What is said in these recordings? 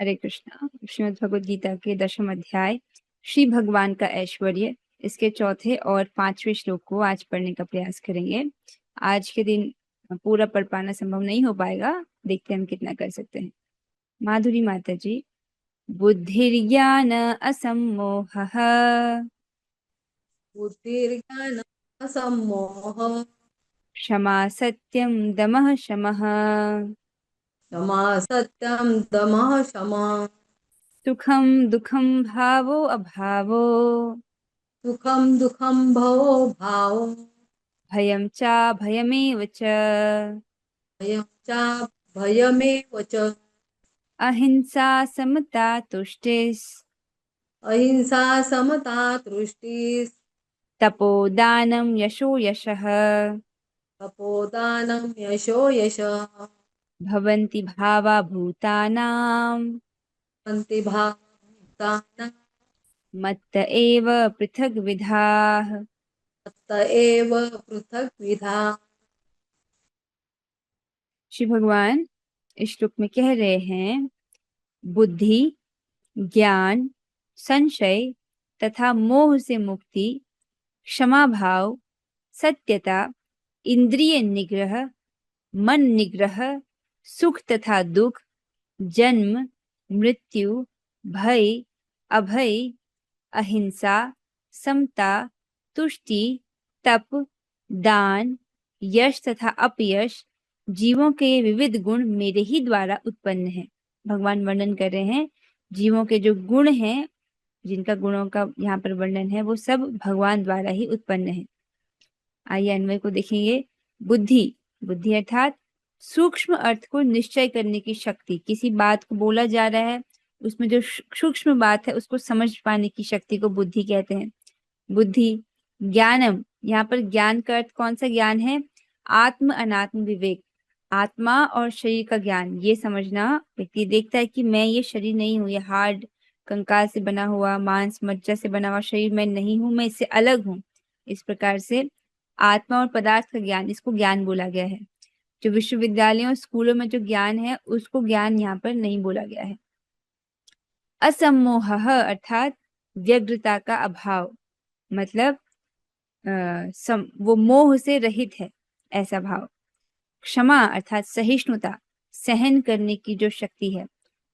हरे कृष्णा। श्रीमद् भगवद गीता के 10वें अध्याय श्री भगवान का ऐश्वर्य, इसके चौथे और 5वें श्लोक को आज पढ़ने का प्रयास करेंगे। आज के दिन पूरा पढ़ पाना संभव नहीं हो पाएगा, देखते हैं हम कितना कर सकते हैं। माधुरी माता जी। बुद्धिर्ज्ञान असम्मोहः बुद्धिर्ज्ञान सम्मोह क्षमा सत्यम दमः शमः क्षमा सत्यम दमः शमा सुखम दुखम भावो अभावो सुखम दुखम भवो भावो भयं च भयमेव च भयं च भयमेव च अहिंसा समता तुष्टिस् अहिंसा समता तुष्टिस् तपोदानं यशो यशः तपोदानं यशो यशः भवन्ति भावा भूतानां अन्ति भावभूतानां मत्त एव पृथग् विधाः। मत्त एव पृथग्विधा। श्री भगवान इस श्लोक में कह रहे हैं, बुद्धि, ज्ञान, संशय तथा मोह से मुक्ति, क्षमा भाव, सत्यता, इंद्रिय निग्रह, मन निग्रह, सुख तथा दुख, जन्म, मृत्यु, भय, अभय, अहिंसा, समता, तुष्टि, तप, दान, यश तथा अपयश, जीवों के ये विविध गुण मेरे ही द्वारा उत्पन्न हैं। भगवान वर्णन कर रहे हैं जीवों के जो गुण हैं, जिनका गुणों का यहाँ पर वर्णन है, वो सब भगवान द्वारा ही उत्पन्न है। आइए अन्वय को देखेंगे। बुद्धि, बुद्धि अर्थात सूक्ष्म अर्थ को निश्चय करने की शक्ति। किसी बात को बोला जा रहा है, उसमें जो सूक्ष्म बात है उसको समझ पाने की शक्ति को बुद्धि कहते हैं। बुद्धि। ज्ञानम, यहाँ पर ज्ञान का अर्थ कौन सा ज्ञान है? आत्म अनात्म विवेक, आत्मा और शरीर का ज्ञान। ये समझना, व्यक्ति देखता है कि मैं ये शरीर नहीं हूँ, ये हार्ड कंकाल से बना हुआ, मांस मज्जा से बना हुआ शरीर मैं नहीं हूँ, मैं इससे अलग हूँ। इस प्रकार से आत्मा और पदार्थ का ज्ञान, इसको ज्ञान बोला गया है। जो विश्वविद्यालयों स्कूलों में जो ज्ञान है उसको ज्ञान यहाँ पर नहीं बोला गया है। असम्मोह अर्थात व्यग्रता का अभाव, मतलब वो मोह से रहित है, ऐसा भाव। क्षमा अर्थात सहिष्णुता, सहन करने की जो शक्ति है।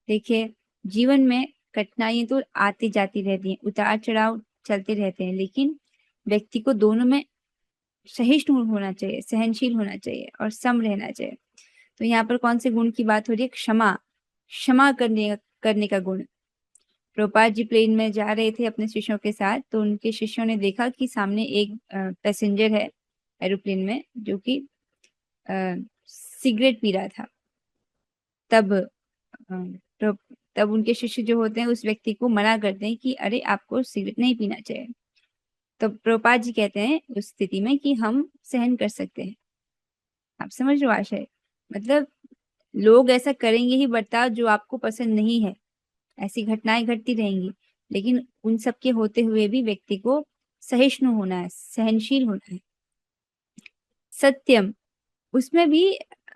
देखिए, जीवन में कठिनाइयां तो आती जाती रहती हैं, उतार चढ़ाव चलते रहते हैं, लेकिन व्यक्ति को दोनों में सहिष्णु होना चाहिए, सहनशील होना चाहिए और सम रहना चाहिए। तो यहाँ पर कौन से गुण की बात हो रही है? क्षमा, क्षमा करने का गुण। प्रभुपाद जी प्लेन में जा रहे थे अपने शिष्यों के साथ, तो उनके शिष्यों ने देखा कि सामने एक पैसेंजर है एरोप्लेन में, जो कि सिगरेट पी रहा था। तब तो तब उनके शिष्य जो होते हैं उस व्यक्ति को मना करते हैं कि अरे आपको सिगरेट नहीं पीना चाहिए। तो प्रभुपाद जी कहते हैं उस स्थिति में कि हम सहन कर सकते हैं। आप समझ रहे हो आशय? मतलब लोग ऐसा करेंगे ही बर्ताव जो आपको पसंद नहीं है, ऐसी घटनाएं घटती रहेंगी, लेकिन उन सब के होते हुए भी व्यक्ति को सहिष्णु होना है, सहनशील होना है। सत्यम, उसमें भी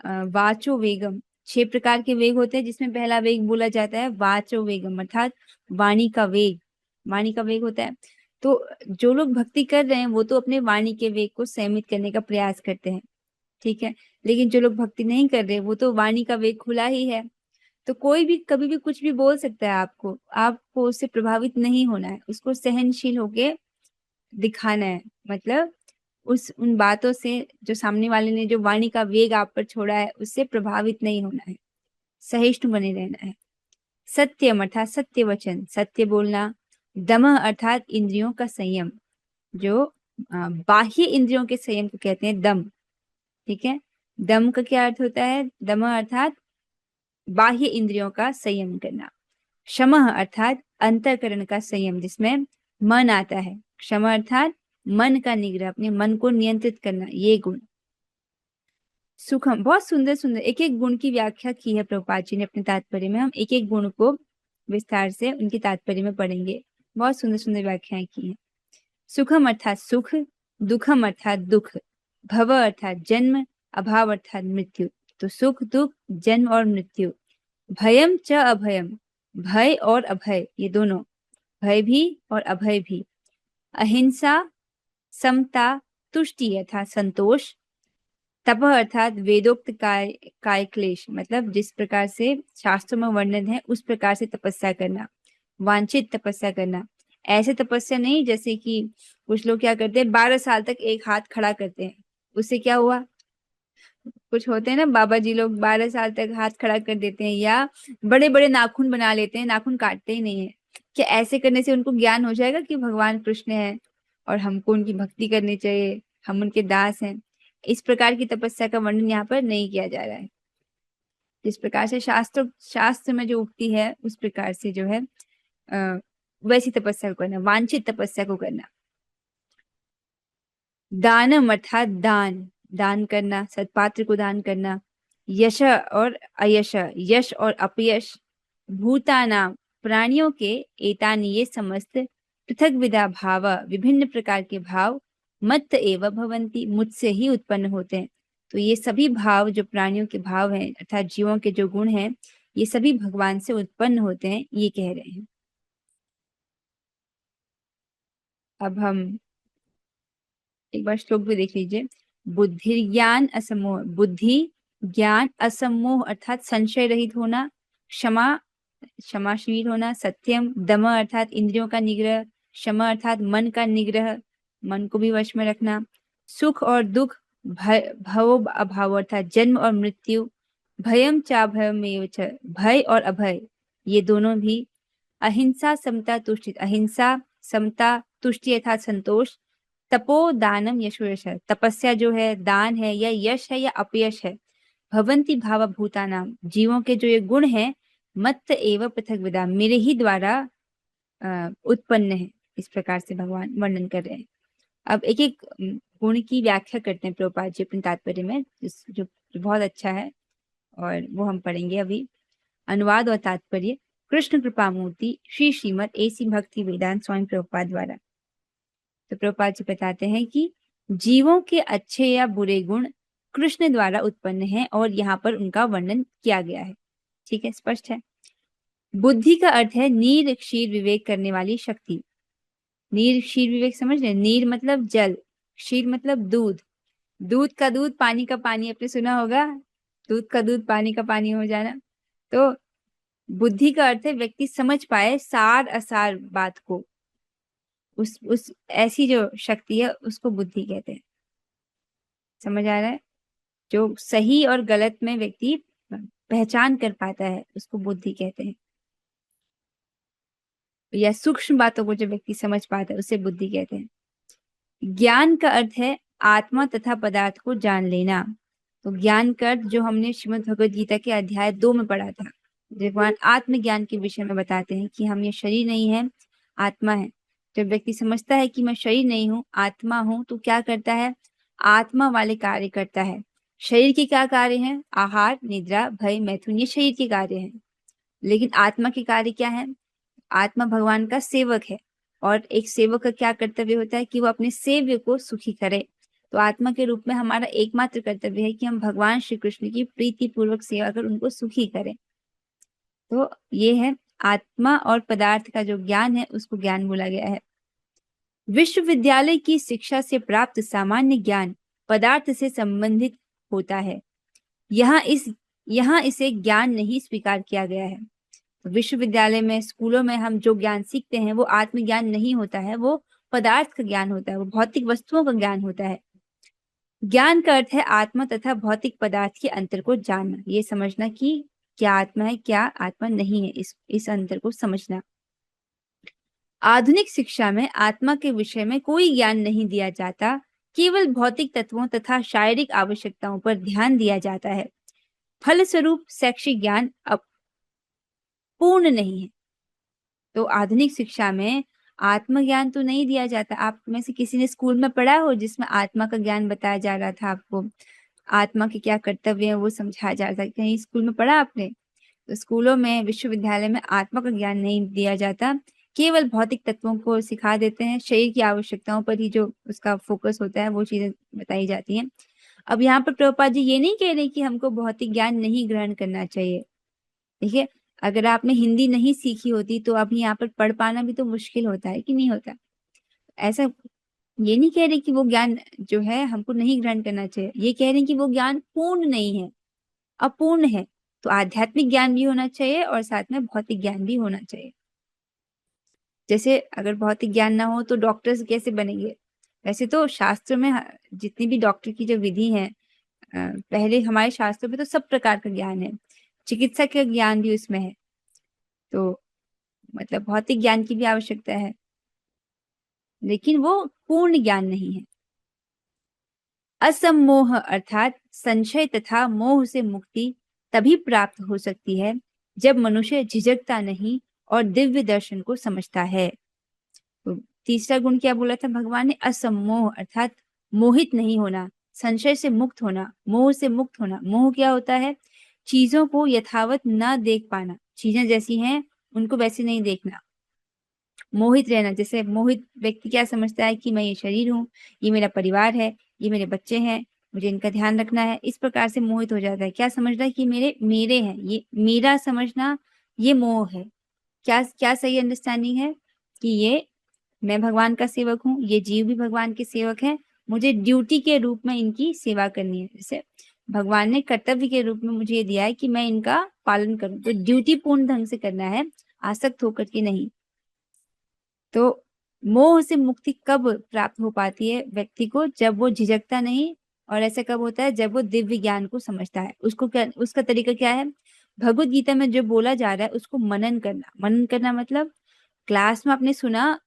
वाचो वेगम, 6 प्रकार के वेग होते हैं, जिसमें पहला वेग बोला जाता है वाचो वेगम, अर्थात वाणी का वेग। वाणी का वेग होता है, तो जो लोग भक्ति कर रहे हैं वो तो अपने वाणी के वेग को सीमित करने का प्रयास करते हैं, ठीक है। लेकिन जो लोग भक्ति नहीं कर रहे वो तो वाणी का वेग खुला ही है, तो कोई भी कभी भी कुछ भी बोल सकता है। आपको आपको उससे प्रभावित नहीं होना है, उसको सहनशील होके दिखाना है। मतलब उन बातों से, जो सामने वाले ने जो वाणी का वेग आप पर छोड़ा है, उससे प्रभावित नहीं होना है, सहिष्णु बने रहना है। सत्यम अर्थात सत्य वचन, सत्य बोलना। दम अर्थात इंद्रियों का संयम, जो बाह्य इंद्रियों के संयम को कहते हैं दम, ठीक है। दम का क्या अर्थ होता है? दम अर्थात बाह्य इंद्रियों का संयम करना। क्षमः अर्थात अंतःकरण का संयम, जिसमें मन आता है। क्षमा अर्थात मन का निग्रह, अपने मन को नियंत्रित करना, ये गुण। सुखम, बहुत सुंदर सुंदर एक एक गुण की व्याख्या की है प्रभुपाद जी ने अपने तात्पर्य में। हम एक एक गुण को विस्तार से उनके तात्पर्य में पढ़ेंगे। बहुत सुंदर सुंदर व्याख्याएं की हैं। सुखम अर्थात सुख, दुखम अर्थात दुख, भव अर्थात जन्म, अभाव अर्थात मृत्यु। तो सुख दुख जन्म और मृत्यु। भयम च अभयम, भय और अभय, ये दोनों, भय भी और अभय भी। अहिंसा, समता, तुष्टि अर्थात संतोष, तप अर्थात वेदोक्त काय क्लेश, मतलब जिस प्रकार से शास्त्रों में वर्णन है उस प्रकार से तपस्या करना, वांछित तपस्या करना। ऐसे तपस्या नहीं जैसे कि कुछ लोग क्या करते हैं, 12 साल तक एक हाथ खड़ा करते हैं, उससे क्या हुआ, कुछ होते हैं ना बाबा जी लोग 12 साल तक हाथ खड़ा कर देते हैं, या बड़े बड़े नाखून बना लेते हैं, नाखून काटते ही नहीं है। क्या ऐसे करने से उनको ज्ञान हो जाएगा कि भगवान कृष्ण है और हमको उनकी भक्ति करनी चाहिए, हम उनके दास हैं? इस प्रकार की तपस्या का वर्णन यहाँ पर नहीं किया जा रहा है। जिस प्रकार से शास्त्र में जो उक्ति है उस प्रकार से जो है वैसी तपस्या को करना, वांछित तपस्या को करना। दानम अर्थात दान, दान करना, सत्पात्र को दान करना। यश और अयश, यश और अपयश। भूतानाम, प्राणियों के, एतानि ये समस्त, पृथक विधा भाव, विभिन्न प्रकार के भाव, मत्त एव भवन्ति, मुझसे ही उत्पन्न होते हैं। तो ये सभी भाव जो प्राणियों के भाव हैं अर्थात जीवों के जो गुण हैं, ये सभी भगवान से उत्पन्न होते हैं, ये कह रहे हैं। अब हम एक बार श्लोक भी देख लीजिए। बुद्धि ज्ञान असमोह, बुद्धि ज्ञान असमोह अर्थात संशय रहित होना, क्षमा, क्षमाशील होना, सत्यम, दम अर्थात इंद्रियों का निग्रह, शम अर्थात मन का निग्रह, मन को भी वश में रखना, सुख और दुख, भव अभाव अर्थात जन्म और मृत्यु, भयम चा भयमेव च, भय और अभय, ये दोनों भी। अहिंसा, समता, तुष्टि, अहिंसा, समता, तुष्टि अर्थात संतोष, तपो दानम यशो यश, तपस्या जो है, दान है, या यश है या अपयश है। भवंती भाव भूतानाम, जीवों के जो ये गुण है, मत्त एव पृथक विदा, मेरे ही द्वारा उत्पन्न है, इस प्रकार से भगवान वर्णन कर रहे हैं। अब एक एक गुण की व्याख्या करते हैं प्रभुपाद जी अपने तात्पर्य में, जो बहुत अच्छा है, और वो हम पढ़ेंगे अभी। अनुवाद और तात्पर्य। कृष्ण कृपा मूर्ति श्री श्रीमद एसी भक्ति वेदांत स्वामी प्रभुपाद द्वारा। तो प्रभुपाद जी बताते हैं कि जीवों के अच्छे या बुरे गुण कृष्ण द्वारा उत्पन्न हैं और यहाँ पर उनका वर्णन किया गया है। ठीक है, स्पष्ट है। बुद्धि का अर्थ है नीर क्षीर विवेक करने वाली शक्ति। नीर क्षीर विवेक समझ रहे, नीर मतलब जल, क्षीर मतलब दूध, दूध का दूध, पानी का पानी, आपने सुना होगा, दूध का दूध पानी का पानी हो जाना। तो बुद्धि का अर्थ है व्यक्ति समझ पाए सार असार बात को, उस ऐसी जो शक्ति है उसको बुद्धि कहते हैं। समझ आ रहा है? जो सही और गलत में व्यक्ति पहचान कर पाता है उसको बुद्धि कहते हैं, या सूक्ष्म बातों को जो व्यक्ति समझ पाता है उसे बुद्धि कहते हैं। ज्ञान का अर्थ है आत्मा तथा पदार्थ को जान लेना। तो ज्ञान का अर्थ जो हमने श्रीमद् भगवद गीता के अध्याय 2 में पढ़ा था, भगवान आत्मज्ञान के विषय में बताते हैं कि हम ये शरीर नहीं है, आत्मा है। जब व्यक्ति समझता है कि मैं शरीर नहीं हूँ, आत्मा हूँ, तो क्या करता है, आत्मा वाले कार्य करता है। शरीर के क्या कार्य हैं, आहार, निद्रा, भय, मैथुन, ये शरीर के कार्य हैं। लेकिन आत्मा के कार्य क्या है, आत्मा भगवान का सेवक है, और एक सेवक का क्या कर्तव्य होता है कि वो अपने सेव्य को सुखी करे। तो आत्मा के रूप में हमारा एकमात्र कर्तव्य है कि हम भगवान श्री कृष्ण की प्रीति पूर्वक सेवा कर उनको सुखी करें। तो ये है आत्मा और पदार्थ का जो ज्ञान है उसको ज्ञान बोला गया है। विश्वविद्यालय की शिक्षा से प्राप्त सामान्य ज्ञान पदार्थ से संबंधित होता है, यहाँ इसे ज्ञान नहीं स्वीकार किया गया है। विश्वविद्यालय में, स्कूलों में हम जो ज्ञान सीखते हैं वो आत्मज्ञान नहीं होता है, वो पदार्थ का ज्ञान होता है, वो भौतिक वस्तुओं का ज्ञान होता है। ज्ञान का अर्थ है आत्मा तथा भौतिक पदार्थ के अंतर को जानना, ये समझना कि क्या आत्मा है, क्या आत्मा नहीं है, इस अंतर को समझना। आधुनिक शिक्षा में आत्मा के विषय में कोई ज्ञान नहीं दिया जाता, केवल भौतिक तत्वों तथा शारीरिक आवश्यकताओं पर ध्यान दिया जाता है। फलस्वरूप शैक्षिक ज्ञान अब पूर्ण नहीं है। तो आधुनिक शिक्षा में आत्मज्ञान तो नहीं दिया जाता। आप में से किसी ने स्कूल में पढ़ा हो जिसमें आत्मा का ज्ञान बताया जा रहा था, आपको आत्मा के क्या कर्तव्य है वो समझाया जा रहा था, कहीं स्कूल में पढ़ा आपने? तो स्कूलों में, विश्वविद्यालय में आत्मा का ज्ञान नहीं दिया जाता, केवल भौतिक तत्वों को सिखा देते हैं, शरीर की आवश्यकताओं पर ही जो उसका फोकस होता है वो चीजें बताई जाती हैं। अब यहाँ पर प्रभुपाद जी ये नहीं कह रहे कि हमको भौतिक ज्ञान नहीं ग्रहण करना चाहिए। देखिए, अगर आपने हिंदी नहीं सीखी होती तो अभी यहाँ पर पढ़ पाना भी तो मुश्किल होता है कि नहीं होता। ऐसा ये नहीं कह रहे कि वो ज्ञान जो है हमको नहीं ग्रहण करना चाहिए, ये कह रहे हैं कि वो ज्ञान पूर्ण नहीं है, अपूर्ण है। तो आध्यात्मिक ज्ञान भी होना चाहिए और साथ में भौतिक ज्ञान भी होना चाहिए। जैसे अगर भौतिक ज्ञान ना हो तो डॉक्टर्स कैसे बनेंगे? वैसे तो शास्त्र में जितनी भी डॉक्टर की जो विधि है, पहले हमारे शास्त्रों में तो सब प्रकार का ज्ञान है, चिकित्सा का ज्ञान भी उसमें है। तो मतलब भौतिक ज्ञान की भी आवश्यकता है, लेकिन वो पूर्ण ज्ञान नहीं है। असमोह अर्थात संशय तथा मोह से मुक्ति तभी प्राप्त हो सकती है जब मनुष्य झिझकता नहीं और दिव्य दर्शन को समझता है। तो तीसरा गुण क्या बोला था भगवान ने? असमोह अर्थात मोहित नहीं होना, संशय से मुक्त होना, मोह से मुक्त होना। मोह क्या होता है? चीजों को यथावत न देख पाना, चीजें जैसी हैं उनको वैसे नहीं देखना। मोहित रहना, जैसे मोहित व्यक्ति क्या समझता है कि मैं ये शरीर हूँ, ये मेरा परिवार है, ये मेरे बच्चे हैं, मुझे इनका ध्यान रखना है, इस प्रकार से मोहित हो जाता है। क्या समझ रहा है कि मेरे मेरे हैं, ये मेरा समझना, ये मोह है। क्या क्या सही अंडरस्टैंडिंग है कि ये मैं भगवान का सेवक हूँ, ये जीव भी भगवान के सेवक हैं, मुझे ड्यूटी के रूप में इनकी सेवा करनी है। जैसे भगवान ने कर्तव्य के रूप में मुझे ये दिया है कि मैं इनका पालन करूं, तो ड्यूटी पूर्ण ढंग से करना है, आसक्त होकर के नहीं। तो मोह से मुक्ति कब प्राप्त हो पाती है व्यक्ति को? जब वो झिझकता नहीं। और ऐसा कब होता है? जब वो दिव्य ज्ञान को समझता है। उसको क्या, उसका तरीका क्या है? भगवत गीता में जो बोला जा रहा है उसको मनन करना। मनन करना मतलब क्लास में आपने सुना,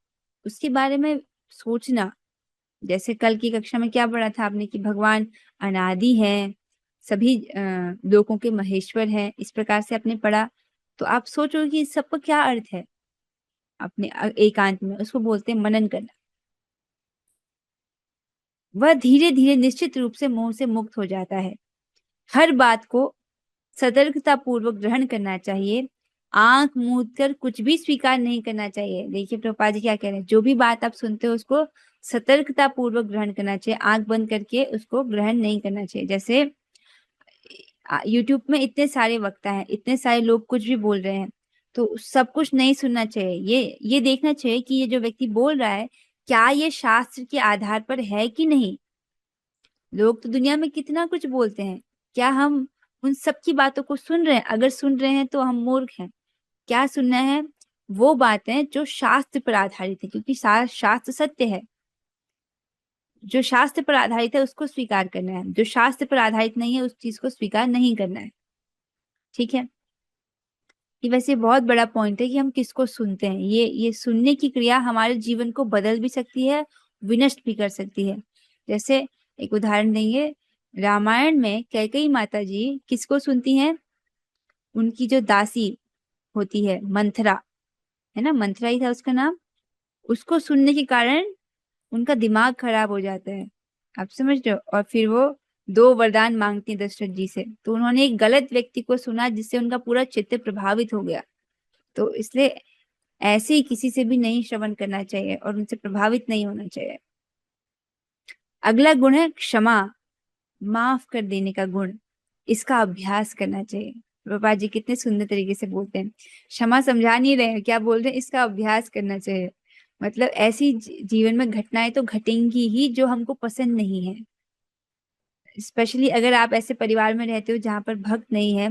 उसके बारे में सोचना। जैसे कल की कक्षा में क्या पढ़ा था आपने कि भगवान अनादि है, सभी लोगों के महेश्वर है, इस प्रकार से आपने पढ़ा। तो आप सोचो कि इस सबका क्या अर्थ है अपने एकांत में, उसको बोलते हैं मनन करना। वह धीरे धीरे निश्चित रूप से मोह से मुक्त हो जाता है। हर बात को सतर्कता पूर्वक ग्रहण करना चाहिए, आंख मूंद कर कुछ भी स्वीकार नहीं करना चाहिए। देखिए प्रभुपाद जी क्या कह रहे हैं, जो भी बात आप सुनते हो उसको सतर्कता पूर्वक ग्रहण करना चाहिए, आंख बंद करके उसको ग्रहण नहीं करना चाहिए। जैसे यूट्यूब में इतने सारे वक्ता हैं, इतने सारे लोग कुछ भी बोल रहे हैं, तो सब कुछ नहीं सुनना चाहिए। ये देखना चाहिए कि ये जो व्यक्ति बोल रहा है क्या ये शास्त्र के आधार पर है कि नहीं। लोग तो दुनिया में कितना कुछ बोलते हैं, क्या हम उन सब की बातों को सुन रहे हैं? अगर सुन रहे हैं तो हम मूर्ख हैं। क्या सुनना है? वो बातें जो शास्त्र पर आधारित है, क्योंकि शास्त्र सत्य है। जो शास्त्र पर आधारित है उसको स्वीकार करना है, जो शास्त्र पर आधारित नहीं है उस चीज को स्वीकार नहीं करना है। ठीक है। ये वैसे बहुत बड़ा पॉइंट है कि हम किसको सुनते हैं। ये सुनने की क्रिया हमारे जीवन को बदल भी सकती है, विनष्ट भी कर सकती है। जैसे एक उदाहरण देंगे, रामायण में कैकेयी माता जी किसको सुनती हैं? उनकी जो दासी होती है मंथरा, है ना, मंथरा ही था उसका नाम। उसको सुनने के कारण उनका दिमाग खराब हो जाता है, आप समझ रहे हो। और फिर वो दो वरदान मांगती है दशरथ जी से, तो उन्होंने एक गलत व्यक्ति को सुना जिससे उनका पूरा चित्त प्रभावित हो गया। तो इसलिए ऐसे ही किसी से भी नहीं श्रवण करना चाहिए और उनसे प्रभावित नहीं होना चाहिए। अगला गुण है क्षमा, माफ कर देने का गुण। इसका अभ्यास करना चाहिए। बाबा जी कितने सुंदर तरीके से बोलते हैं, क्षमा समझा नहीं रहे हैं, क्या बोल रहे हैं? इसका अभ्यास करना चाहिए। मतलब ऐसी जीवन में घटनाएं तो घटेंगी ही जो हमको पसंद नहीं है। स्पेशली अगर आप ऐसे परिवार में रहते हो जहां पर भक्त नहीं है,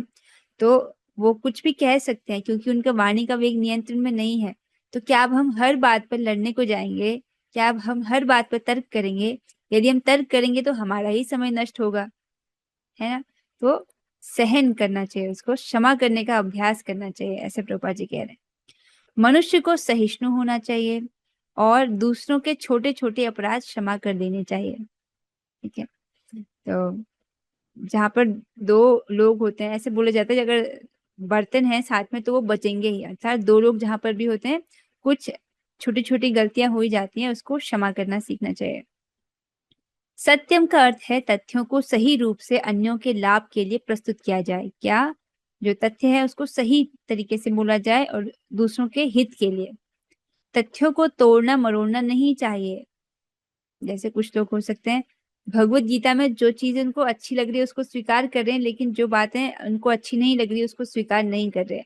तो वो कुछ भी कह सकते हैं क्योंकि उनका वाणी का वेग नियंत्रण में नहीं है। तो क्या अब हम हर बात पर लड़ने को जाएंगे? क्या अब हम हर बात पर तर्क करेंगे? यदि हम तर्क करेंगे तो हमारा ही समय नष्ट होगा, है ना। तो सहन करना चाहिए, उसको क्षमा करने का अभ्यास करना चाहिए, ऐसे प्रभुपाद जी कह रहे हैं। मनुष्य को सहिष्णु होना चाहिए और दूसरों के छोटे छोटे अपराध क्षमा कर देने चाहिए। ठीक है। तो जहाँ पर दो लोग होते हैं, ऐसे बोला जाता है कि अगर बर्तन है साथ में तो वो बचेंगे ही, अर्थात दो लोग जहाँ पर भी होते हैं कुछ छोटी छोटी गलतियां हो ही जाती हैं, उसको क्षमा करना सीखना चाहिए। सत्यम का अर्थ है तथ्यों को सही रूप से अन्यों के लाभ के लिए प्रस्तुत किया जाए। क्या? जो तथ्य है उसको सही तरीके से बोला जाए और दूसरों के हित के लिए। तथ्यों को तोड़ना मरोड़ना नहीं चाहिए। जैसे कुछ लोग हो सकते हैं भगवत गीता में जो चीजें उनको अच्छी लग रही है उसको स्वीकार कर रहे हैं, लेकिन जो बातें उनको अच्छी नहीं लग रही उसको स्वीकार नहीं कर रहे।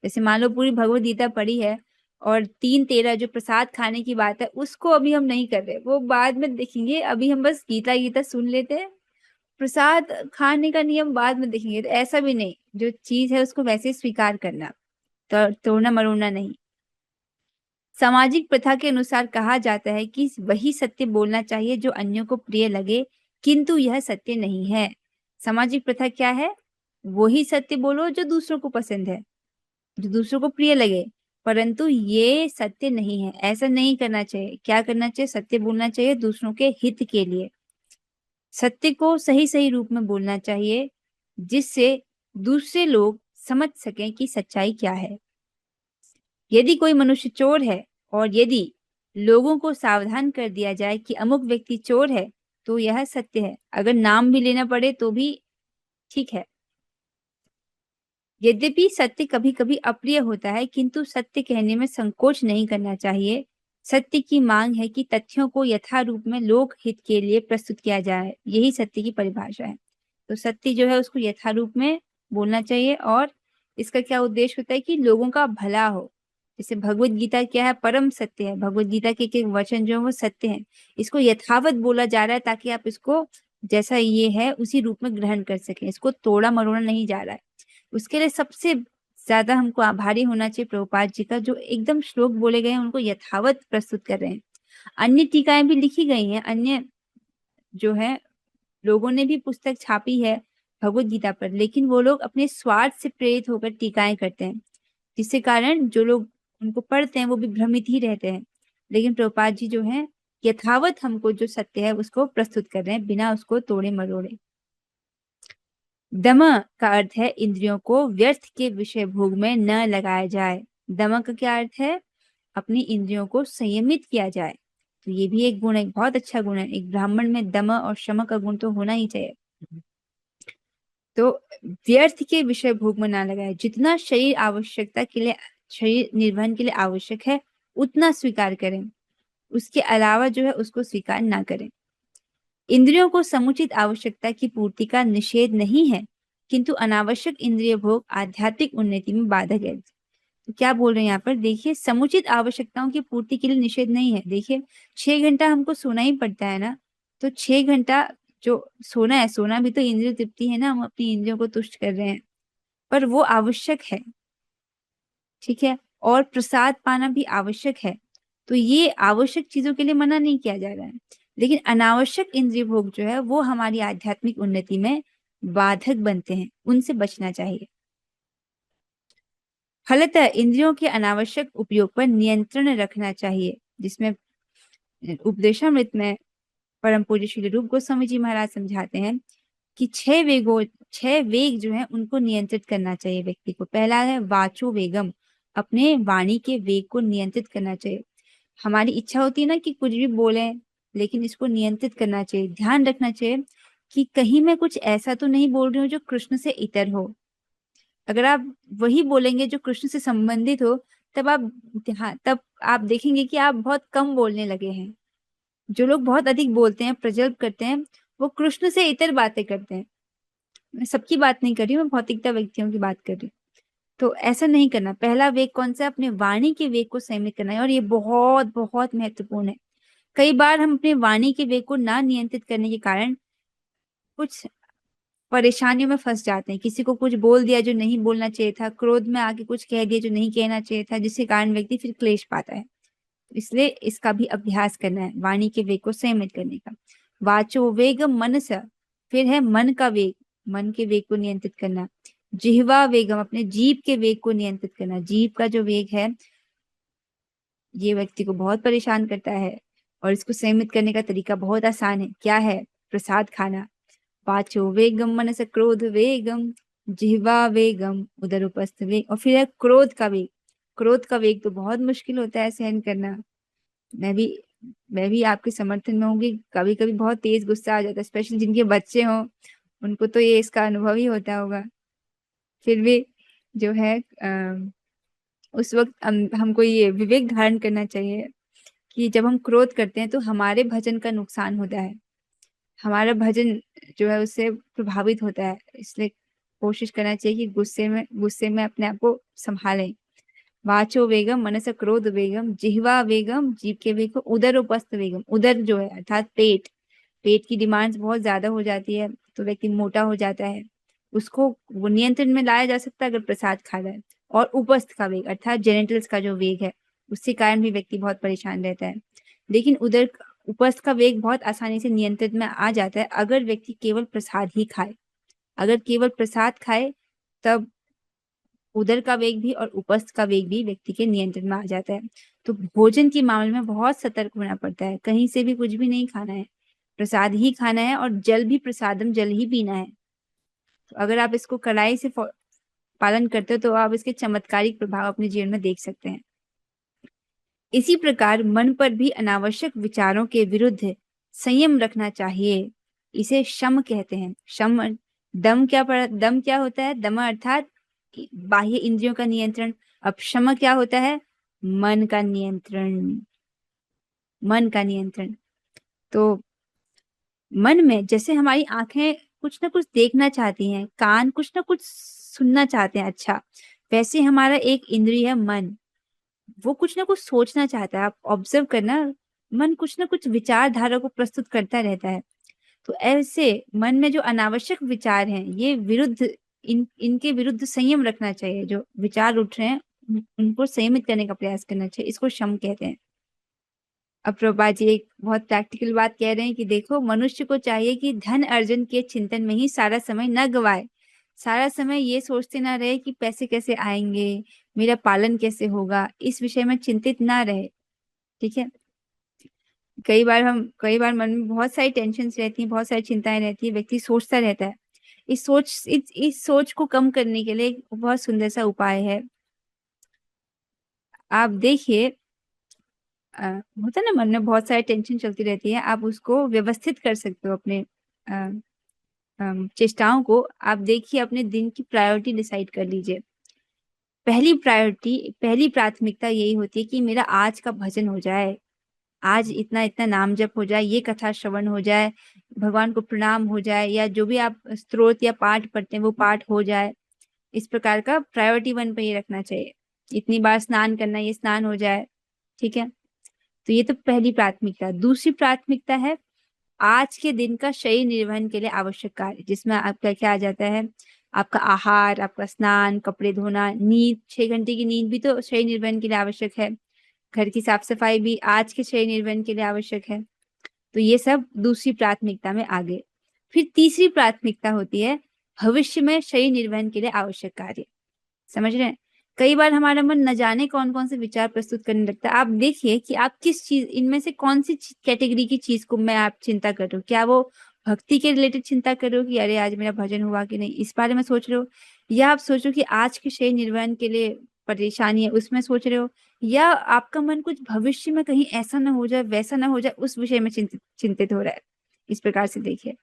जैसे मान लो पूरी भगवत गीता पढ़ी है और 3:13 जो प्रसाद खाने की बात है उसको अभी हम नहीं कर रहे, वो बाद में देखेंगे, अभी हम बस गीता गीता सुन लेते हैं, प्रसाद खाने का नियम बाद में देखेंगे। तो ऐसा भी नहीं, जो चीज है उसको वैसे ही स्वीकार करना, तो तोड़ना मरोड़ना नहीं। सामाजिक प्रथा के अनुसार कहा जाता है कि वही सत्य बोलना चाहिए जो अन्यों को प्रिय लगे, किंतु यह सत्य नहीं है। सामाजिक प्रथा क्या है? वही सत्य बोलो जो दूसरों को पसंद है, जो दूसरों को प्रिय लगे, परंतु ये सत्य नहीं है। ऐसा नहीं करना चाहिए। क्या करना चाहिए? सत्य बोलना चाहिए दूसरों के हित के लिए। सत्य को सही सही रूप में बोलना चाहिए, जिससे दूसरे लोग समझ सकें कि सच्चाई क्या है। यदि कोई मनुष्य चोर है और यदि लोगों को सावधान कर दिया जाए कि अमुक व्यक्ति चोर है, तो यह सत्य है। अगर नाम भी लेना पड़े तो भी ठीक है। यद्यपि सत्य कभी कभी अप्रिय होता है, किंतु सत्य कहने में संकोच नहीं करना चाहिए। सत्य की मांग है कि तथ्यों को यथारूप में लोक हित के लिए प्रस्तुत किया जाए, यही सत्य की परिभाषा है। तो सत्य जो है उसको यथारूप में बोलना चाहिए, और इसका क्या उद्देश्य होता है कि लोगों का भला हो। जैसे भगवत गीता क्या है? परम सत्य है। भगवत गीता के एक एक वचन जो है वो सत्य है। इसको यथावत बोला जा रहा है ताकि आप इसको जैसा ये है उसी रूप में ग्रहण कर सकें, इसको तोड़ा मरोड़ा नहीं जा रहा है। उसके लिए सबसे ज्यादा हमको आभारी होना चाहिए प्रभुपाद जी का, जो एकदम श्लोक बोले गए हैं उनको यथावत प्रस्तुत कर रहे हैं। अन्य टीकाएं भी लिखी गई हैं, अन्य जो है लोगों ने भी पुस्तक छापी है भगवत गीता पर, लेकिन वो लोग अपने स्वार्थ से प्रेरित होकर टीकाएं करते हैं, जिसके कारण जो लोग उनको पढ़ते हैं वो भी भ्रमित ही रहते हैं। लेकिन प्रभुपाद जी जो है यथावत हमको जो सत्य है उसको प्रस्तुत कर रहे हैं, बिना उसको तोड़े मरोड़े। दम का अर्थ है इंद्रियों को व्यर्थ के विषय भोग में न लगाया जाए। दम का क्या अर्थ है? अपनी इंद्रियों को संयमित किया जाए। तो ये भी एक गुण है, एक बहुत अच्छा गुण है। एक ब्राह्मण में दम और शम का गुण तो होना ही चाहिए। तो व्यर्थ के विषय भोग में ना लगाए, जितना शरीर आवश्यकता के लिए, शरीर निर्वहन के लिए आवश्यक है उतना स्वीकार करें, उसके अलावा जो है उसको स्वीकार ना करें। इंद्रियों को समुचित आवश्यकता की पूर्ति का निषेध नहीं है, किंतु अनावश्यक इंद्रिय भोग आध्यात्मिक उन्नति में बाधक है। तो क्या बोल रहे हैं यहाँ पर? देखिए, समुचित आवश्यकताओं की पूर्ति के लिए निषेध नहीं है। देखिए, 6 घंटा हमको सोना ही पड़ता है ना, तो 6 घंटा जो सोना है, सोना भी तो इंद्रिय तृप्ति है ना, हम अपनी इंद्रियों को तुष्ट कर रहे हैं, पर वो आवश्यक है। ठीक है, और प्रसाद पाना भी आवश्यक है। तो ये आवश्यक चीजों के लिए मना नहीं किया जा रहा है, लेकिन अनावश्यक इंद्रिय भोग जो है वो हमारी आध्यात्मिक उन्नति में बाधक बनते हैं, उनसे बचना चाहिए। फलतः इंद्रियों के अनावश्यक उपयोग पर नियंत्रण रखना चाहिए, जिसमें उपदेशामृत में परम पूज्य श्री रूप गोस्वामी जी महाराज समझाते हैं कि 6 वेग जो है उनको नियंत्रित करना चाहिए व्यक्ति को। पहला है वाचो वेगम, अपने वाणी के वेग को नियंत्रित करना चाहिए। हमारी इच्छा होती है ना कि कुछ भी बोले, लेकिन इसको नियंत्रित करना चाहिए, ध्यान रखना चाहिए कि कहीं मैं कुछ ऐसा तो नहीं बोल रही हूँ जो कृष्ण से इतर हो। अगर आप वही बोलेंगे जो कृष्ण से संबंधित हो, तब आप, हाँ, तब आप देखेंगे कि आप बहुत कम बोलने लगे हैं। जो लोग बहुत अधिक बोलते हैं, प्रजल्प करते हैं, वो कृष्ण से इतर बातें करते हैं। मैं सबकी बात नहीं कर रही हूँ, मैं भौतिकता व्यक्तियों की बात कर रही हूँ। तो ऐसा नहीं करना। पहला वेग कौन सा? अपने वाणी के वेग को संयमित करना है, और ये बहुत बहुत महत्वपूर्ण है। कई बार हम अपने वाणी के वेग को ना नियंत्रित करने के कारण कुछ परेशानियों में फंस जाते हैं। किसी को कुछ बोल दिया जो नहीं बोलना चाहिए था, क्रोध में आके कुछ कह दिया जो नहीं कहना चाहिए था, जिसके कारण व्यक्ति फिर क्लेश पाता है। इसलिए इसका भी अभ्यास करना है, वाणी के वेग को संयमित करने का। वाचो वेगम मनस, फिर है मन का वेग, मन के वेग को नियंत्रित करना। जिह्वा वेगम, अपने जीभ के वेग को नियंत्रित करना। जीभ का जो वेग है ये व्यक्ति को बहुत परेशान करता है, और इसको संयमित करने का तरीका बहुत आसान है। क्या है? प्रसाद खाना। वाचो वेगम मनस क्रोध वेगम, जिह्वा वेगम उदर उपस्थ वेग, और फिर है क्रोध का वेग। क्रोध का वेग तो बहुत मुश्किल होता है सहन करना। मैं भी मैं भी आपके समर्थन में होंगी। कभी कभी बहुत तेज गुस्सा आ जाता है, स्पेशली जिनके बच्चे हों, उनको तो ये इसका अनुभव ही होता होगा। फिर भी जो है उस वक्त हमको ये विवेक धारण करना चाहिए कि जब हम क्रोध करते हैं तो हमारे भजन का नुकसान होता है, हमारा भजन जो है उससे प्रभावित होता है। इसलिए कोशिश करना चाहिए कि गुस्से में अपने आप को संभालें। वाचो वेगम मनस क्रोध वेगम जिह्वा वेगम, जीभ के वेग, उदर उपस्थ वेगम। उदर जो है अर्थात पेट, पेट की डिमांड्स बहुत ज्यादा हो जाती है तो व्यक्ति मोटा हो जाता है। उसको वो नियंत्रण में लाया जा सकता है अगर प्रसाद खा जाए। और उपस्थ का वेग अर्थात जेनिटल्स का जो वेग है, उसके कारण भी व्यक्ति बहुत परेशान रहता है। लेकिन उधर उपस्थ का वेग बहुत आसानी से नियंत्रण में आ जाता है अगर व्यक्ति केवल प्रसाद ही खाए। अगर केवल प्रसाद खाए तब उदर का वेग भी और उपस्थ का वेग भी व्यक्ति के नियंत्रण में आ जाता है। तो भोजन के मामले में बहुत सतर्क होना पड़ता है। कहीं से भी कुछ भी नहीं खाना है, प्रसाद ही खाना है और जल भी प्रसादम, जल ही पीना है। तो अगर आप इसको कड़ाई से पालन करते हो तो आप इसके चमत्कारिक प्रभाव अपने जीवन में देख सकते हैं। इसी प्रकार मन पर भी अनावश्यक विचारों के विरुद्ध संयम रखना चाहिए। इसे शम कहते हैं। शम दम क्या होता है? दम अर्थात बाह्य इंद्रियों का नियंत्रण। अब शम क्या होता है? मन का नियंत्रण। मन का नियंत्रण। तो मन में जैसे हमारी आंखें कुछ ना कुछ देखना चाहती हैं, कान कुछ ना कुछ सुनना चाहते हैं अच्छा, वैसे हमारा एक इंद्रिय है मन, वो कुछ ना कुछ सोचना चाहता है। आप ऑब्जर्व करना, मन कुछ ना कुछ विचारधारा को प्रस्तुत करता रहता है। तो ऐसे मन में जो अनावश्यक विचार हैं, ये विरुद्ध, इनके विरुद्ध संयम रखना चाहिए। जो विचार उठ रहे हैं उनको संयमित करने का प्रयास करना चाहिए। इसको शम कहते हैं। अब प्रभुपाद जी एक बहुत प्रैक्टिकल बात कह रहे हैं कि देखो, मनुष्य को चाहिए कि धन अर्जन के चिंतन में ही सारा समय न गवाए। सारा समय ये सोचते ना रहे कि पैसे कैसे आएंगे, मेरा पालन कैसे होगा, इस विषय में चिंतित ना रहे। ठीक है। कई बार मन में बहुत सारी टेंशन रहती हैं, बहुत सारी चिंताएं रहती है, व्यक्ति सोचता रहता है। इस सोच को कम करने के लिए एक बहुत सुंदर सा उपाय है। आप देखिए, होता है ना, मन में बहुत सारी टेंशन चलती रहती है, आप उसको व्यवस्थित कर सकते हो अपने अ, चेष्टाओं को। आप देखिए, अपने दिन की प्रायोरिटी डिसाइड कर लीजिए। पहली प्राथमिकता यही होती है कि मेरा आज का भजन हो जाए, आज इतना इतना नाम जप हो जाए, ये कथा श्रवण हो जाए, भगवान को प्रणाम हो जाए, या जो भी आप स्तोत्र या पाठ पढ़ते हैं वो पाठ हो जाए। इस प्रकार का प्रायोरिटी वन पे ये रखना चाहिए। इतनी बार स्नान करना, ये स्नान हो जाए। ठीक है। तो ये तो पहली प्राथमिकता। दूसरी प्राथमिकता है आज के दिन का शरीर निर्वहन के लिए आवश्यक कार्य, जिसमें आपका क्या आ जाता है? आपका आहार, आपका स्नान, कपड़े धोना, नींद, 6 घंटे की नींद भी तो शरीर निर्वहन के लिए आवश्यक है। घर की साफ सफाई भी आज के शरीर निर्वहन के लिए आवश्यक है। तो ये सब दूसरी प्राथमिकता में आ गए। फिर तीसरी प्राथमिकता होती है भविष्य में शरीर निर्वहन के लिए आवश्यक कार्य। समझ रहे हैं? कई बार हमारा मन न जाने कौन कौन से विचार प्रस्तुत करने लगता है। आप देखिए कि आप किस चीज, इनमें से कौन सी कैटेगरी की चीज को मैं आप चिंता कर रहे हो। क्या वो भक्ति के रिलेटेड चिंता कर रहे हो कि अरे आज मेरा भजन हुआ कि नहीं, इस बारे में सोच रहे हो? या आप सोचो कि आज के शरीर निर्वहन के लिए परेशानी है, उसमें सोच रहे हो? या आपका मन कुछ भविष्य में कहीं ऐसा ना हो जाए, वैसा ना हो जाए, उस विषय में चिंतित हो रहा है? इस प्रकार से देखिए।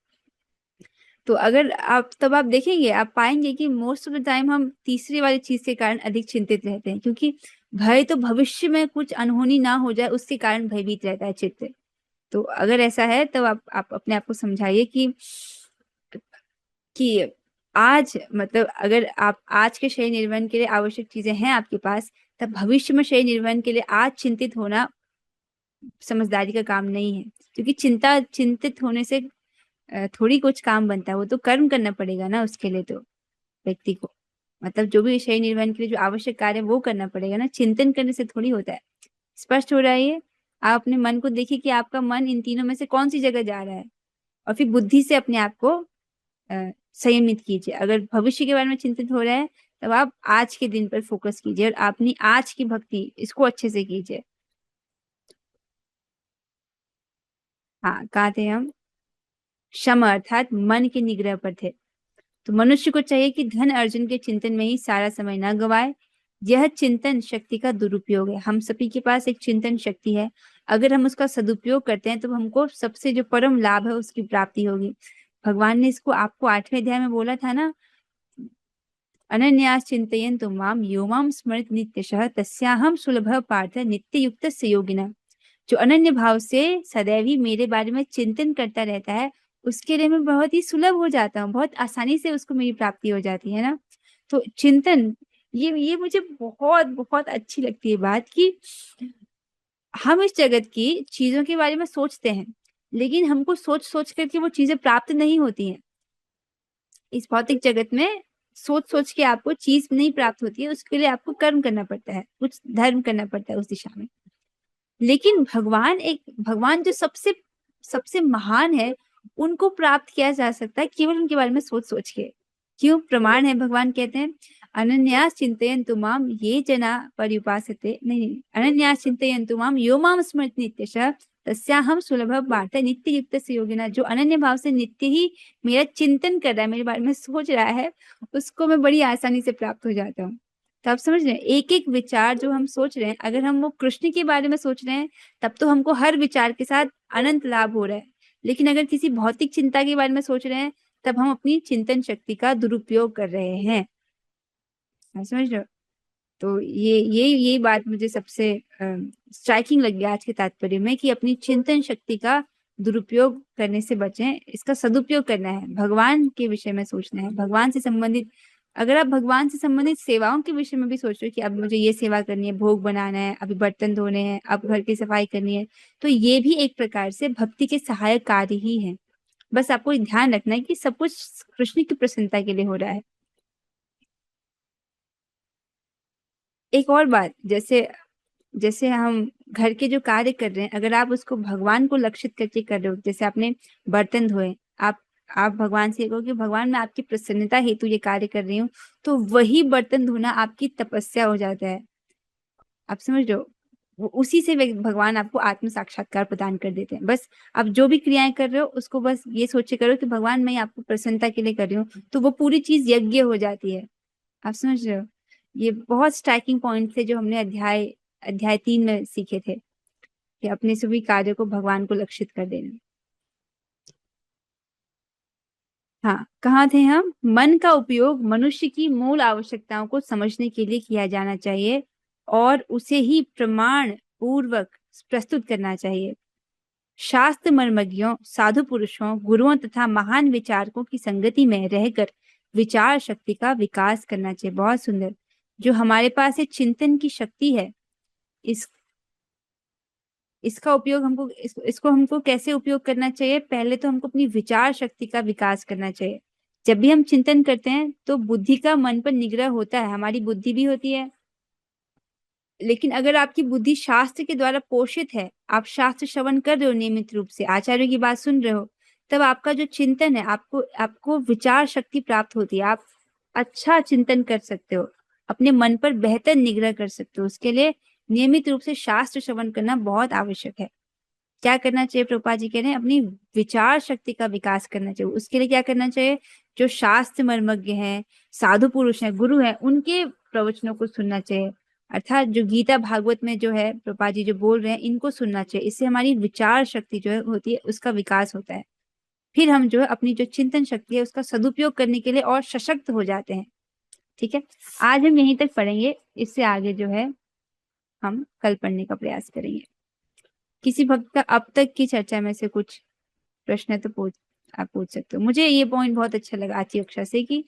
तो अगर आप, तब आप देखेंगे, आप पाएंगे कि मोस्ट ऑफ द टाइम हम तीसरी वाली चीज के कारण अधिक चिंतित रहते हैं, क्योंकि भय तो भविष्य में कुछ अनहोनी ना हो जाए उसके कारण भयभीत रहता है चित्त। तो अगर ऐसा है तो आप अपने आप को समझाइए कि आज, मतलब अगर आप आज के शरीर निर्वहन के लिए आवश्यक चीजें हैं आपके पास, तब भविष्य में शरीर निर्वहन के लिए आज चिंतित होना समझदारी का काम नहीं है। क्योंकि चिंतित होने से थोड़ी कुछ काम बनता है, वो तो कर्म करना पड़ेगा ना उसके लिए। तो व्यक्ति को, मतलब जो भी शरीर निर्वहन के लिए जो आवश्यक कार्य है वो करना पड़ेगा ना, चिंतन करने से थोड़ी होता है। स्पष्ट हो रहा है ये? आप अपने मन को देखिए कि आपका मन इन तीनों में से कौन सी जगह जा रहा है, और फिर बुद्धि से अपने आप को संयमित कीजिए। अगर भविष्य के बारे में चिंतित हो रहा है तब आप आज के दिन पर फोकस कीजिए और अपनी आज की भक्ति इसको अच्छे से कीजिए। हाँ, कहाँ थे हम? शम अर्थात मन के निग्रह पर थे। तो मनुष्य को चाहिए कि धन अर्जन के चिंतन में ही सारा समय न गवाए। यह चिंतन शक्ति का दुरुपयोग है। हम सभी के पास एक चिंतन शक्ति है, अगर हम उसका सदुपयोग करते हैं तो हमको सबसे जो परम लाभ है उसकी प्राप्ति होगी। भगवान ने इसको आपको 8वें अध्याय में बोला था ना, अनन्यास चिंतयन्तु माम यो माम स्मरति नित्यशः तस्याहम सुलभ पार्थ नित्य युक्त योगिना। जो अनन्य भाव से सदैव ही मेरे बारे में चिंतन करता रहता है, उसके लिए मैं बहुत ही सुलभ हो जाता हूँ, बहुत आसानी से उसको मेरी प्राप्ति हो जाती है ना। तो चिंतन, ये मुझे बहुत बहुत अच्छी लगती है बात कि हम इस जगत की चीजों के बारे में सोचते हैं, लेकिन हमको सोच सोच करके वो चीजें प्राप्त नहीं होती हैं। इस भौतिक जगत में सोच सोच के आपको चीज नहीं प्राप्त होती है, उसके लिए आपको कर्म करना पड़ता है, कुछ धर्म करना पड़ता है उस दिशा में। लेकिन भगवान जो सबसे सबसे महान है, उनको प्राप्त किया जा सकता है केवल उनके बारे में सोच सोच के। क्यों? प्रमाण है, भगवान कहते हैं अनन्यास चिंतयन्तु माम ये जना पर्युपासते, नहीं, अनन्यास चिंतयन्तु माम यो माम स्मरति नित्यशः तस्याहम सुलभ वार्ता नित्य युक्त से योगिना। जो अनन्य भाव से नित्य ही मेरा चिंतन कर रहा है, मेरे बारे में सोच रहा है, उसको मैं बड़ी आसानी से प्राप्त हो जाता हूँ। तो आप समझ रहे हैं, एक एक विचार जो हम सोच रहे हैं, अगर हम वो कृष्ण के बारे में सोच रहे हैं, तब तो हमको हर विचार के साथ अनंत लाभ हो रहा है। लेकिन अगर किसी भौतिक चिंता के बारे में सोच रहे हैं, तब हम अपनी चिंतन शक्ति का दुरुपयोग कर रहे हैं। आप समझ रहे हो? तो ये बात मुझे सबसे स्ट्राइकिंग लग गया आज के तात्पर्य में, कि अपनी चिंतन शक्ति का दुरुपयोग करने से बचें, इसका सदुपयोग करना है, भगवान के विषय में सोचना है, भगवान से संबंधित। अगर आप भगवान से संबंधित सेवाओं के विषय में भी सोच रहे हो कि अब मुझे ये सेवा करनी है, भोग बनाना है, अभी बर्तन धोने हैं, अब घर की सफाई करनी है, तो ये भी एक प्रकार से भक्ति के सहायक कार्य ही है। बस आपको ध्यान रखना है कि सब कुछ कृष्ण की प्रसन्नता के लिए हो रहा है। एक और बात, जैसे जैसे हम घर के जो कार्य कर रहे हैं, अगर आप उसको भगवान को लक्षित करके कर रहे हो, जैसे आपने बर्तन धोए, आप भगवान से कहो कि भगवान मैं आपकी प्रसन्नता हेतु ये कार्य कर रही हूँ, तो वही बर्तन धोना आपकी तपस्या हो जाता है। आप समझ रहे हो? वो उसी से भगवान आपको आत्म साक्षात्कार प्रदान कर देते हैं। बस आप जो भी क्रियाएं कर रहे हो, उसको बस ये सोचे करो कि भगवान मैं आपको प्रसन्नता के लिए कर रही हूँ, तो वो पूरी चीज यज्ञ हो जाती है। आप समझ रहे हो? ये बहुत स्ट्राइकिंग पॉइंट थे जो हमने अध्याय अध्याय 3 में सीखे थे, कि अपने सभी कार्यों को भगवान को लक्षित कर देना। हाँ, कहाँ थे हम? मन का उपयोग मनुष्य की मूल आवश्यकताओं को समझने के लिए किया जाना चाहिए और उसे ही प्रमाण पूर्वक प्रस्तुत करना चाहिए। शास्त्र मर्मज्ञों, साधु पुरुषों, गुरुओं तथा महान विचारकों की संगति में रहकर विचार शक्ति का विकास करना चाहिए। बहुत सुंदर। जो हमारे पास ये चिंतन की शक्ति है, इस इसका उपयोग इसको हमको कैसे उपयोग करना चाहिए? पहले तो हमको अपनी विचार शक्ति का विकास करना चाहिए। जब भी हम चिंतन करते हैं तो बुद्धि का मन पर निग्रह होता है, हमारी बुद्धि भी होती है। लेकिन अगर आपकी बुद्धि शास्त्र के द्वारा पोषित है, आप शास्त्र श्रवण कर रहे हो नियमित रूप से, आचार्य की बात सुन रहे हो, तब आपका जो चिंतन है, आपको आपको विचार शक्ति प्राप्त होती है। आप अच्छा चिंतन कर सकते हो, अपने मन पर बेहतर निग्रह कर सकते हो। उसके लिए नियमित रूप से शास्त्र श्रवण करना बहुत आवश्यक है। क्या करना चाहिए? प्रभुपाद जी कह रहे हैं अपनी विचार शक्ति का विकास करना चाहिए। उसके लिए क्या करना चाहिए? जो शास्त्र मर्मज्ञ हैं, साधु पुरुष हैं, गुरु हैं, उनके प्रवचनों को सुनना चाहिए। अर्थात जो गीता भागवत में जो है प्रभुपाद जी जो बोल रहे हैं, इनको सुनना चाहिए। इससे हमारी विचार शक्ति जो है होती है, उसका विकास होता है। फिर हम जो है अपनी जो चिंतन शक्ति है उसका सदुपयोग करने के लिए और सशक्त हो जाते हैं। ठीक है, आज हम यहीं तक पढ़ेंगे। इससे आगे जो है हम कल पढ़ने का प्रयास करेंगे। किसी भक्त का अब तक की चर्चा में से कुछ प्रश्न है तो आप पूछ सकते हो। मुझे ये पॉइंट बहुत अच्छा लगा आज की कक्षा से, कि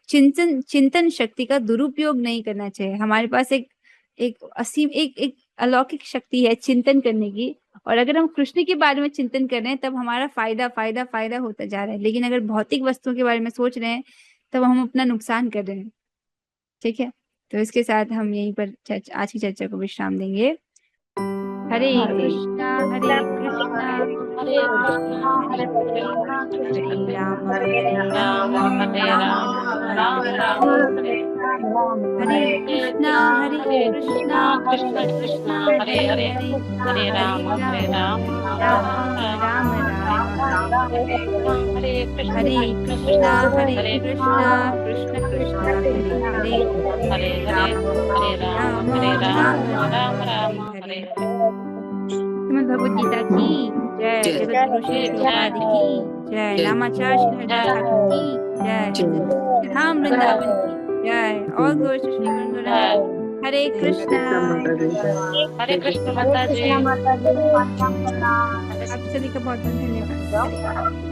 चिंतन शक्ति का दुरुपयोग नहीं करना चाहिए। हमारे पास एक एक असीम एक अलौकिक शक्ति है चिंतन करने की, और अगर हम कृष्ण के बारे में चिंतन कर रहे हैं तब हमारा फायदा फायदा फायदा होता जा रहा है। लेकिन अगर भौतिक वस्तुओं के बारे में सोच रहे हैं, तब हम अपना नुकसान कर रहे हैं। ठीक है, तो इसके साथ हम यहीं पर आज की चर्चा को विश्राम देंगे। हरे कृष्णा हरे कृष्णा हरे कृष्ण हरे कृष्ण हरे राम हरे राम राम हरे राम राम राम राम हरे राम हरे। हरे हरे कृष्णा हरे कृष्णा कृष्ण कृष्ण कृष्ण हरे हरे हरे हरे हरे राम हरे राम राम राम राम हरे हरे हरे कृष्ण कृष्णा हरे कृष्ण कृष्ण हरे हरे हरे हरे हरे हरे राम राम राम हरे राम हरे। हरे श्रीमद् भगवत गीता की जय, जगत गुरु श्री प्रभुपाद की जय, नामाचार्य श्री हरिदास ठाकुर की जय, धाम वृंदावन की जय, और गौर श्री वृंदावन। हरे कृष्णा। हरे कृष्ण माता जी। आप सभी का बहुत बहुत धन्यवाद।